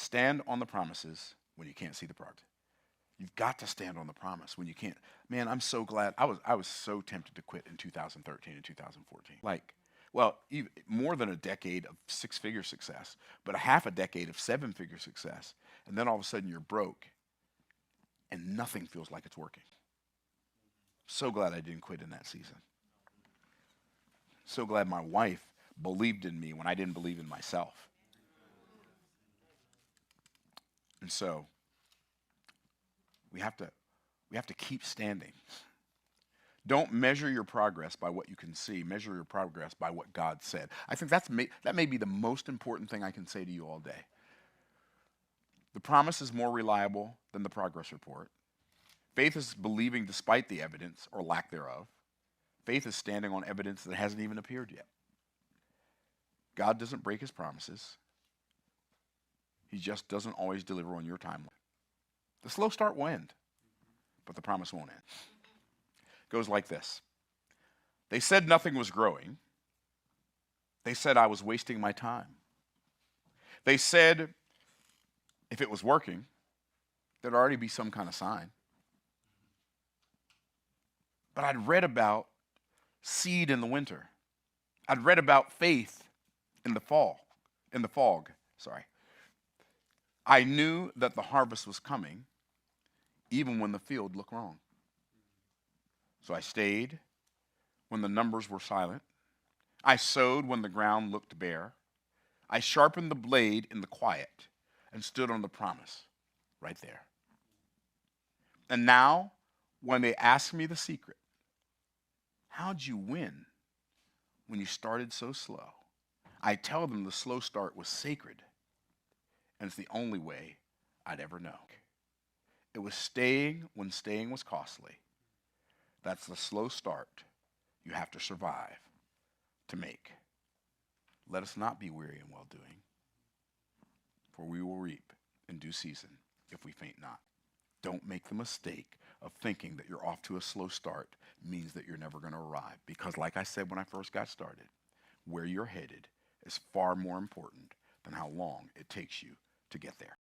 Stand on the promises when you can't see the progress. You've got to stand on the promise when you can't. Man, I'm so glad. I was so tempted to quit in 2013 and 2014. Like, well, even more than a decade of six-figure success, but a half a decade of seven-figure success, and then all of a sudden you're broke, and nothing feels like it's working. So glad I didn't quit in that season. So glad my wife believed in me when I didn't believe in myself. And so we have to keep standing. Don't measure your progress by what you can see. Measure your progress by what God said. I think that may be the most important thing I can say to you all day. The promise is more reliable than the progress report. Faith is believing despite the evidence or lack thereof. Faith is standing on evidence that hasn't even appeared yet. God doesn't break his promises. He just doesn't always deliver on your timeline. The slow start will end, but the promise won't end. It goes like this. They said nothing was growing. They said I was wasting my time. They said if it was working, there'd already be some kind of sign. But I'd read about seed in the winter. I'd read about faith in the fog. I knew that the harvest was coming, even when the field looked wrong. So I stayed when the numbers were silent. I sowed when the ground looked bare. I sharpened the blade in the quiet and stood on the promise right there. And now, when they ask me the secret, how'd you win when you started so slow? I tell them the slow start was sacred, and it's the only way I'd ever know. It was staying when staying was costly. That's the slow start you have to survive to make. Let us not be weary in well-doing, for we will reap in due season if we faint not. Don't make the mistake of thinking that you're off to a slow start means that you're never going to arrive. Because like I said when I first got started, where you're headed is far more important than how long it takes you to get there.